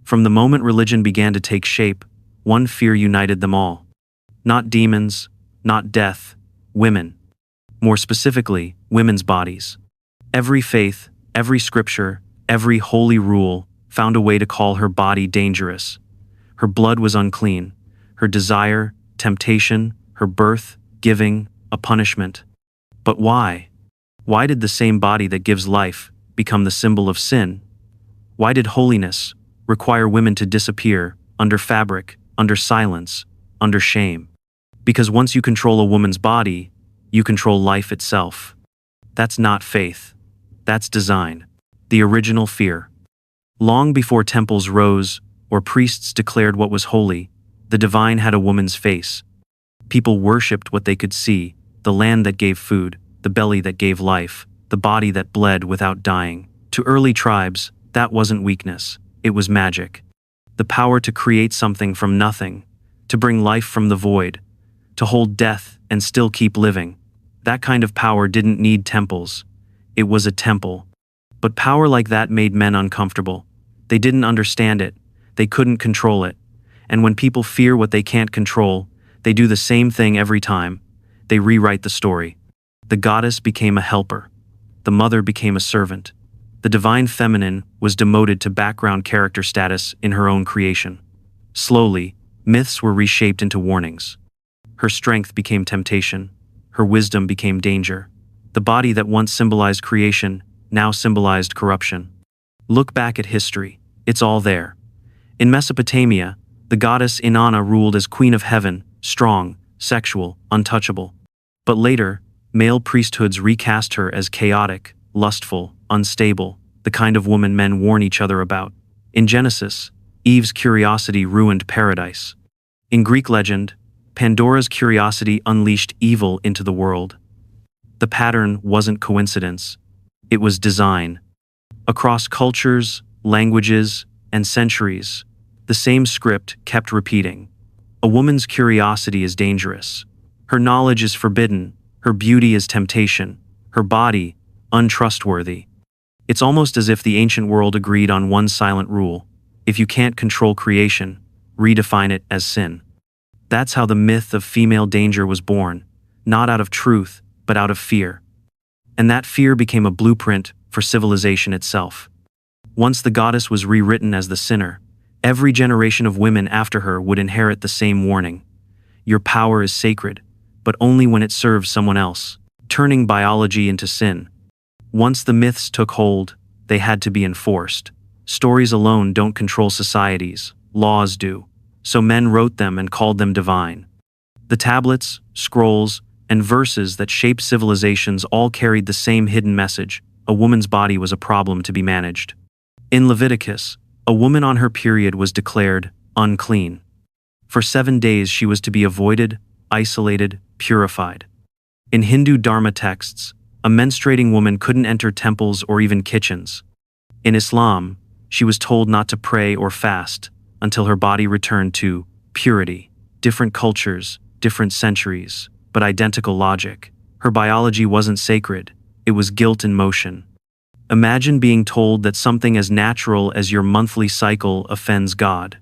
From the moment religion began to take shape, one fear united them all. Not demons, not death, women. More specifically, women's bodies. Every faith, every scripture, every holy rule found a way to call her body dangerous. Her blood was unclean, her desire, temptation, her birth, giving, a punishment. But why? Why did the same body that gives life become the symbol of sin? Why did holiness require women to disappear under fabric, under silence, under shame? Because once you control a woman's body, you control life itself. That's not faith. That's design. The original fear. Long before temples rose or priests declared what was holy, the divine had a woman's face. People worshipped what they could see, the land that gave food, the belly that gave life, the body that bled without dying. To early tribes, that wasn't weakness, it was magic. The power to create something from nothing, to bring life from the void, to hold death and still keep living. That kind of power didn't need temples. It was a temple. But power like that made men uncomfortable. They didn't understand it. They couldn't control it. And when people fear what they can't control, they do the same thing every time. They rewrite the story. The goddess became a helper. The mother became a servant. The divine feminine was demoted to background character status in her own creation. Slowly, myths were reshaped into warnings. Her strength became temptation. Her wisdom became danger. The body that once symbolized creation now symbolized corruption. Look back at history. It's all there. In Mesopotamia, the goddess Inanna ruled as queen of heaven, strong, sexual, untouchable. But later, male priesthoods recast her as chaotic, lustful, unstable, the kind of woman men warn each other about. In Genesis, Eve's curiosity ruined paradise. In Greek legend, Pandora's curiosity unleashed evil into the world. The pattern wasn't coincidence. It was design. Across cultures, languages, and centuries, the same script kept repeating. A woman's curiosity is dangerous. Her knowledge is forbidden. Her beauty is temptation. Her body, untrustworthy. It's almost as if the ancient world agreed on one silent rule. If you can't control creation, redefine it as sin. That's how the myth of female danger was born, not out of truth, but out of fear. And that fear became a blueprint for civilization itself. Once the goddess was rewritten as the sinner, every generation of women after her would inherit the same warning. Your power is sacred, but only when it serves someone else, turning biology into sin. Once the myths took hold, they had to be enforced. Stories alone don't control societies, laws do. So men wrote them and called them divine. The tablets, scrolls, and verses that shaped civilizations all carried the same hidden message: a woman's body was a problem to be managed. In Leviticus, a woman on her period was declared unclean. For 7 days she was to be avoided, isolated, purified. In Hindu Dharma texts, a menstruating woman couldn't enter temples or even kitchens. In Islam, she was told not to pray or fast until her body returned to purity. Different cultures, different centuries, but identical logic. Her biology wasn't sacred, it was guilt in motion. Imagine being told that something as natural as your monthly cycle offends God.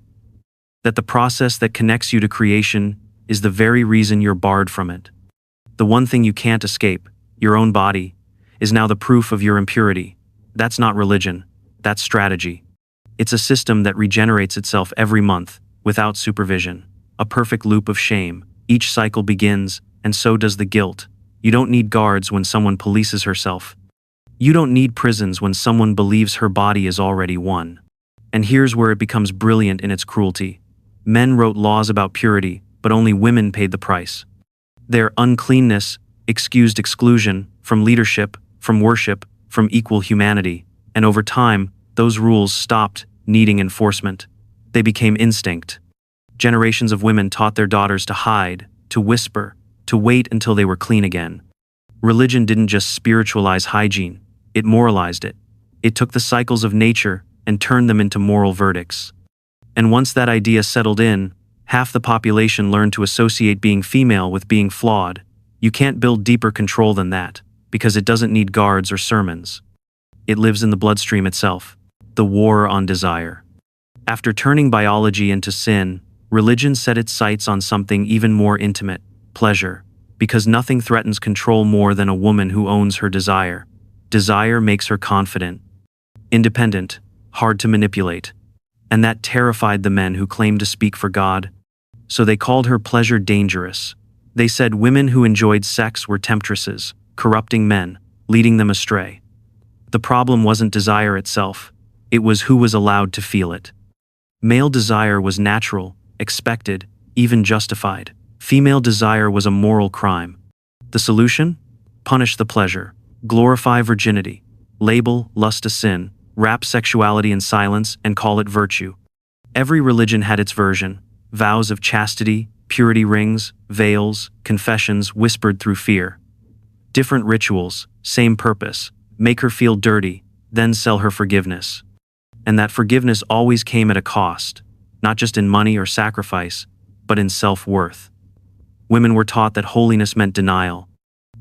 That the process that connects you to creation is the very reason you're barred from it. The one thing you can't escape, your own body, is now the proof of your impurity. That's not religion, that's strategy. It's a system that regenerates itself every month, without supervision. A perfect loop of shame. Each cycle begins, and so does the guilt. You don't need guards when someone polices herself. You don't need prisons when someone believes her body is already one. And here's where it becomes brilliant in its cruelty. Men wrote laws about purity, but only women paid the price. Their uncleanness excused exclusion from leadership, from worship, from equal humanity. And over time, those rules stopped needing enforcement. They became instinct. Generations of women taught their daughters to hide, to whisper, to wait until they were clean again. Religion didn't just spiritualize hygiene, it moralized it. It took the cycles of nature and turned them into moral verdicts. And once that idea settled in, half the population learned to associate being female with being flawed. You can't build deeper control than that, because it doesn't need guards or sermons. It lives in the bloodstream itself. The war on desire. After turning biology into sin, religion set its sights on something even more intimate: pleasure, because nothing threatens control more than a woman who owns her desire. Desire makes her confident, independent, hard to manipulate. And that terrified the men who claimed to speak for God. So they called her pleasure dangerous. They said women who enjoyed sex were temptresses, corrupting men, leading them astray. The problem wasn't desire itself, it was who was allowed to feel it. Male desire was natural, expected, even justified. Female desire was a moral crime. The solution? Punish the pleasure, glorify virginity, label lust a sin, wrap sexuality in silence and call it virtue. Every religion had its version: vows of chastity, purity rings, veils, confessions whispered through fear. Different rituals, same purpose: make her feel dirty, then sell her forgiveness. And that forgiveness always came at a cost, not just in money or sacrifice, but in self-worth. Women were taught that holiness meant denial,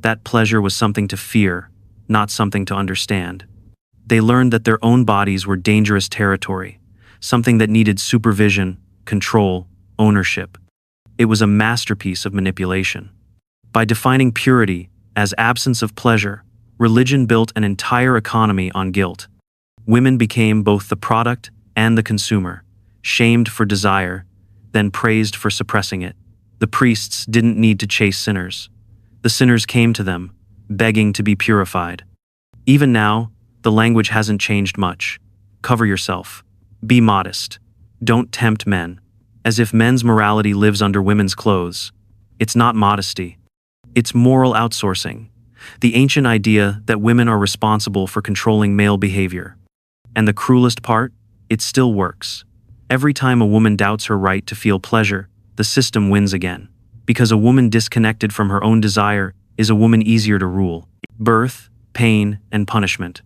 that pleasure was something to fear, not something to understand. They learned that their own bodies were dangerous territory, something that needed supervision, control, ownership. It was a masterpiece of manipulation. By defining purity as absence of pleasure, religion built an entire economy on guilt. Women became both the product and the consumer, shamed for desire, then praised for suppressing it. The priests didn't need to chase sinners. The sinners came to them, begging to be purified. Even now, the language hasn't changed much. Cover yourself. Be modest. Don't tempt men. As if men's morality lives under women's clothes. It's not modesty. It's moral outsourcing. The ancient idea that women are responsible for controlling male behavior. And the cruelest part? It still works. Every time a woman doubts her right to feel pleasure, the system wins again. Because a woman disconnected from her own desire is a woman easier to rule. Birth, pain, and punishment.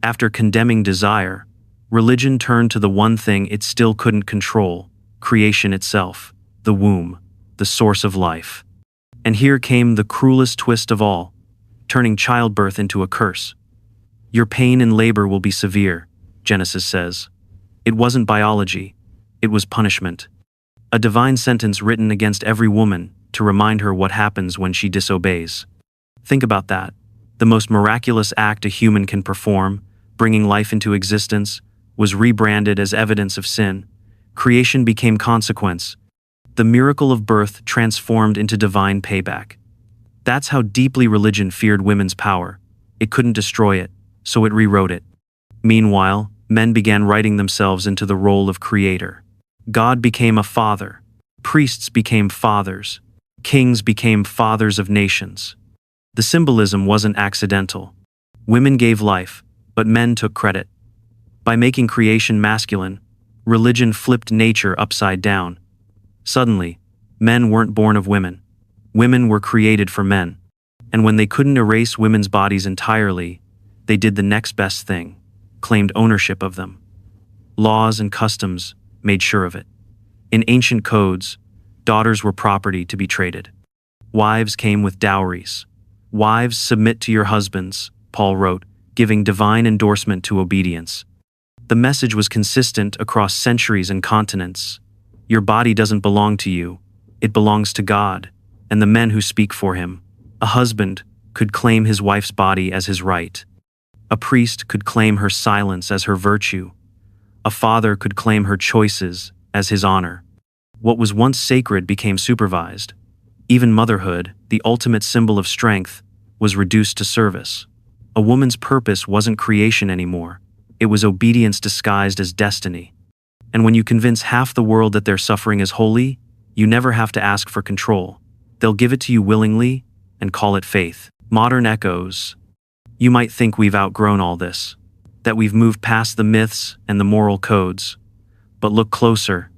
After condemning desire, religion turned to the one thing it still couldn't control: creation itself, the womb, the source of life. And here came the cruelest twist of all, turning childbirth into a curse. Your pain in labor will be severe, Genesis says. It wasn't biology, it was punishment. A divine sentence written against every woman to remind her what happens when she disobeys. Think about that. The most miraculous act a human can perform, bringing life into existence, was rebranded as evidence of sin. Creation became consequence. The miracle of birth transformed into divine payback. That's how deeply religion feared women's power. It couldn't destroy it, so it rewrote it. Meanwhile, men began writing themselves into the role of creator. God became a father. Priests became fathers. Kings became fathers of nations. The symbolism wasn't accidental. Women gave life, but men took credit. By making creation masculine, religion flipped nature upside down. Suddenly, men weren't born of women. Women were created for men. And when they couldn't erase women's bodies entirely, they did the next best thing: claimed ownership of them. Laws and customs made sure of it. In ancient codes, daughters were property to be traded. Wives came with dowries. Wives, submit to your husbands, Paul wrote, giving divine endorsement to obedience. The message was consistent across centuries and continents. Your body doesn't belong to you, it belongs to God, and the men who speak for him. A husband could claim his wife's body as his right. A priest could claim her silence as her virtue. A father could claim her choices as his honor. What was once sacred became supervised. Even motherhood, the ultimate symbol of strength, was reduced to service. A woman's purpose wasn't creation anymore. It was obedience disguised as destiny. And when you convince half the world that their suffering is holy, you never have to ask for control. They'll give it to you willingly and call it faith. Modern echoes. You might think we've outgrown all this, that we've moved past the myths and the moral codes. But look closer.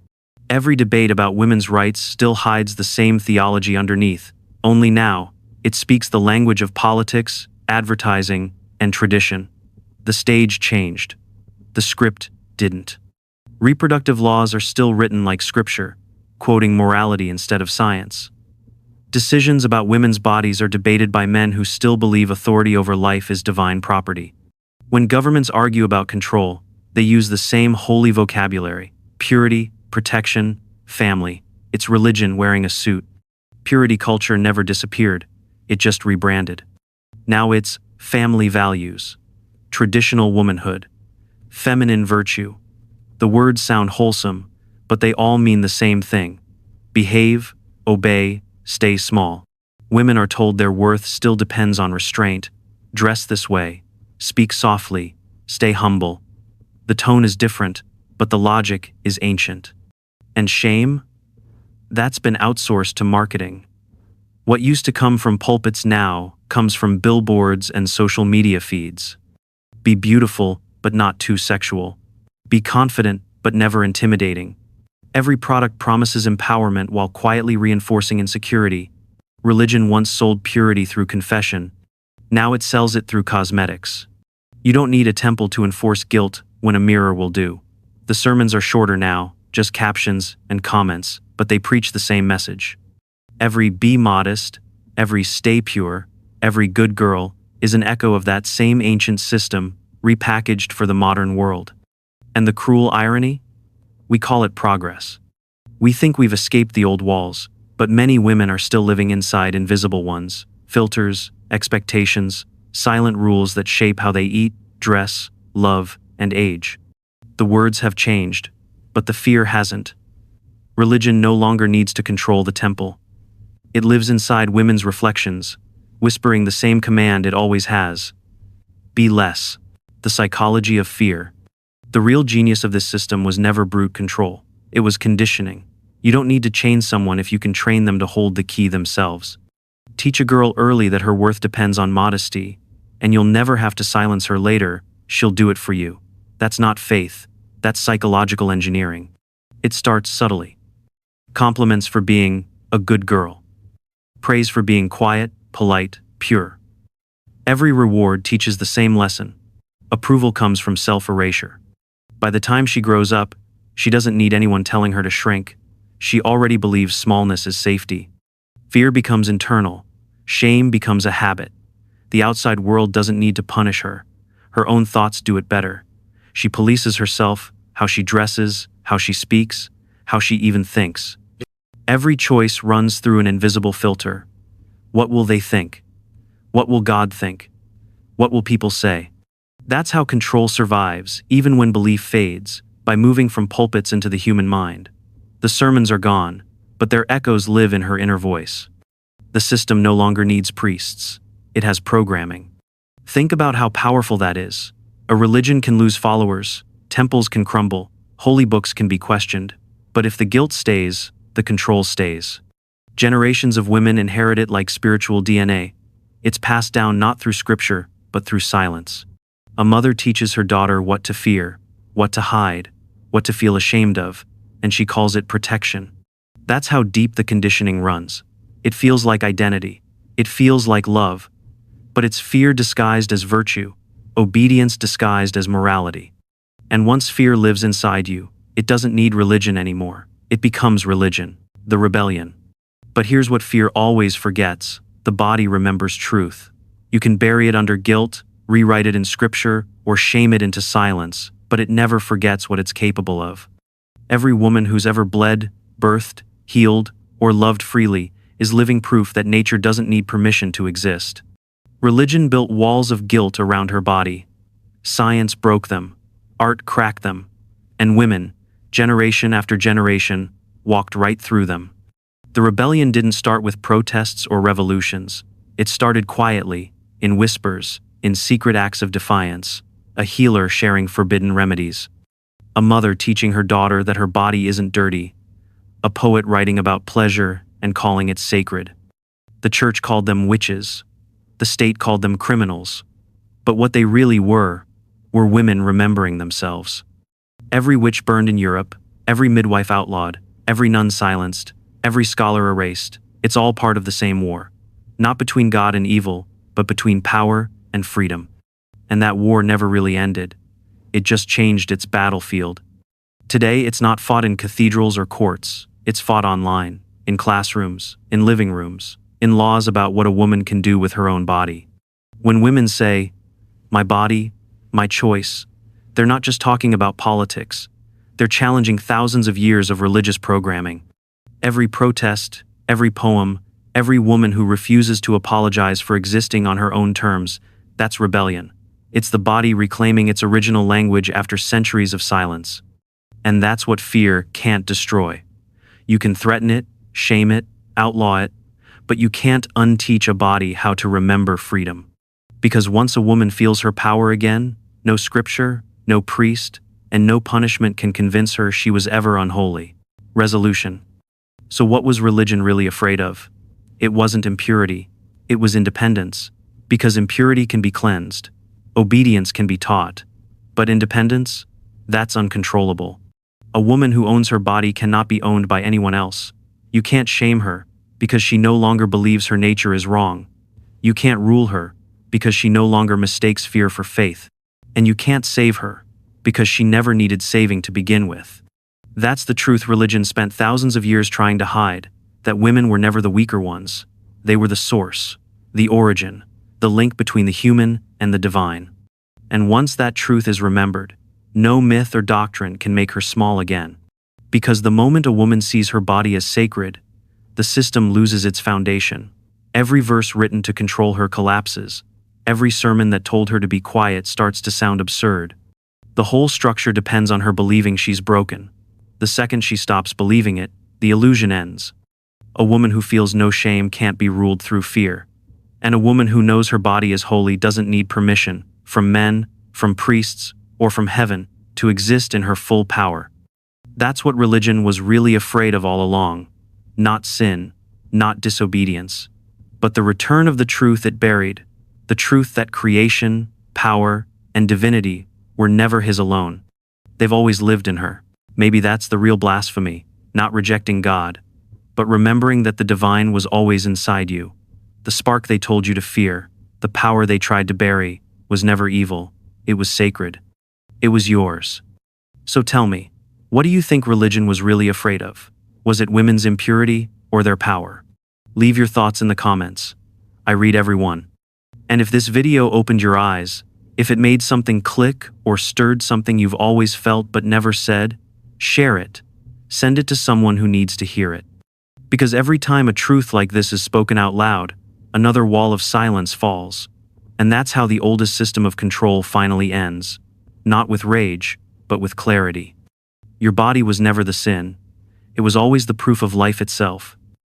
Every debate about women's rights still hides the same theology underneath. Only now, it speaks the language of politics, advertising, and tradition. The stage changed. The script didn't. Reproductive laws are still written like scripture, quoting morality instead of science. Decisions about women's bodies are debated by men who still believe authority over life is divine property. When governments argue about control, they use the same holy vocabulary: Purity, protection, family. It's religion wearing a suit. Purity culture never disappeared. It just rebranded. Now it's family values, traditional womanhood, feminine virtue. The words sound wholesome, but they all mean the same thing. Behave, obey, stay small. Women are told their worth still depends on restraint. Dress this way, speak softly, stay humble. The tone is different, but the logic is ancient. And shame? That's been outsourced to marketing. What used to come from pulpits now comes from billboards and social media feeds. Be beautiful, but not too sexual. Be confident, but never intimidating. Every product promises empowerment while quietly reinforcing insecurity. Religion once sold purity through confession. Now it sells it through cosmetics. You don't need a temple to enforce guilt when a mirror will do. The sermons are shorter now, just captions and comments, but they preach the same message. Every be modest, every stay pure, every good girl is an echo of that same ancient system repackaged for the modern world. And the cruel irony? We call it progress. We think we've escaped the old walls, but many women are still living inside invisible ones, filters, expectations, silent rules that shape how they eat, dress, love, and age. The words have changed, but the fear hasn't. Religion no longer needs to control the temple. It lives inside women's reflections, whispering the same command it always has. Be less. The psychology of fear. The real genius of this system was never brute control. It was conditioning. You don't need to chain someone if you can train them to hold the key themselves. Teach a girl early that her worth depends on modesty, and you'll never have to silence her later. She'll do it for you. That's not faith. That's psychological engineering. It starts subtly. Compliments for being a good girl. Praise for being quiet, polite, pure. Every reward teaches the same lesson. Approval comes from self-erasure. By the time she grows up, she doesn't need anyone telling her to shrink. She already believes smallness is safety. Fear becomes internal. Shame becomes a habit. The outside world doesn't need to punish her. Her own thoughts do it better. She polices herself, how she dresses, how she speaks, how she even thinks. Every choice runs through an invisible filter. What will they think? What will God think? What will people say? That's how control survives, even when belief fades, by moving from pulpits into the human mind. The sermons are gone, but their echoes live in her inner voice. The system no longer needs priests. It has programming. Think about how powerful that is. A religion can lose followers, temples can crumble, holy books can be questioned, but if the guilt stays, the control stays. Generations of women inherit it like spiritual DNA. It's passed down not through scripture, but through silence. A mother teaches her daughter what to fear, what to hide, what to feel ashamed of, and she calls it protection. That's how deep the conditioning runs. It feels like identity. It feels like love. But it's fear disguised as virtue, obedience disguised as morality. And once fear lives inside you, it doesn't need religion anymore. It becomes religion, the rebellion. But here's what fear always forgets. The body remembers truth. You can bury it under guilt, rewrite it in scripture, or shame it into silence, but it never forgets what it's capable of. Every woman who's ever bled, birthed, healed, or loved freely is living proof that nature doesn't need permission to exist. Religion built walls of guilt around her body. Science broke them. Art cracked them. And women, generation after generation, walked right through them. The rebellion didn't start with protests or revolutions. It started quietly, in whispers, in secret acts of defiance, a healer sharing forbidden remedies, a mother teaching her daughter that her body isn't dirty, a poet writing about pleasure and calling it sacred. The church called them witches. The state called them criminals. But what they really were women remembering themselves. Every witch burned in Europe, every midwife outlawed, every nun silenced, every scholar erased. It's all part of the same war. Not between God and evil, but between power and freedom. And that war never really ended. It just changed its battlefield. Today, it's not fought in cathedrals or courts. It's fought online, in classrooms, in living rooms, in laws about what a woman can do with her own body. When women say, "My body, my choice," they're not just talking about politics. They're challenging thousands of years of religious programming. Every protest, every poem, every woman who refuses to apologize for existing on her own terms, that's rebellion. It's the body reclaiming its original language after centuries of silence. And that's what fear can't destroy. You can threaten it, shame it, outlaw it, but you can't unteach a body how to remember freedom. Because once a woman feels her power again, no scripture, no priest, and no punishment can convince her she was ever unholy. Resolution. So what was religion really afraid of? It wasn't impurity, it was independence. Because impurity can be cleansed, obedience can be taught, but independence? That's uncontrollable. A woman who owns her body cannot be owned by anyone else. You can't shame her, because she no longer believes her nature is wrong. You can't rule her, because she no longer mistakes fear for faith. And you can't save her, because she never needed saving to begin with. That's the truth religion spent thousands of years trying to hide, that women were never the weaker ones. They were the source, the origin, the link between the human and the divine. And once that truth is remembered, no myth or doctrine can make her small again. Because the moment a woman sees her body as sacred, the system loses its foundation. Every verse written to control her collapses. Every sermon that told her to be quiet starts to sound absurd. The whole structure depends on her believing she's broken. The second she stops believing it, the illusion ends. A woman who feels no shame can't be ruled through fear. And a woman who knows her body is holy doesn't need permission, from men, from priests, or from heaven, to exist in her full power. That's what religion was really afraid of all along. Not sin, not disobedience, but the return of the truth it buried, the truth that creation, power, and divinity were never his alone. They've always lived in her. Maybe that's the real blasphemy, not rejecting God, but remembering that the divine was always inside you. The spark they told you to fear, the power they tried to bury, was never evil. It was sacred. It was yours. So tell me, what do you think religion was really afraid of? Was it women's impurity or their power? Leave your thoughts in the comments. I read every one. And if this video opened your eyes, if it made something click or stirred something you've always felt but never said, share it. Send it to someone who needs to hear it. Because every time a truth like this is spoken out loud, another wall of silence falls. And that's how the oldest system of control finally ends. Not with rage, but with clarity. Your body was never the sin. It was always the proof of life itself.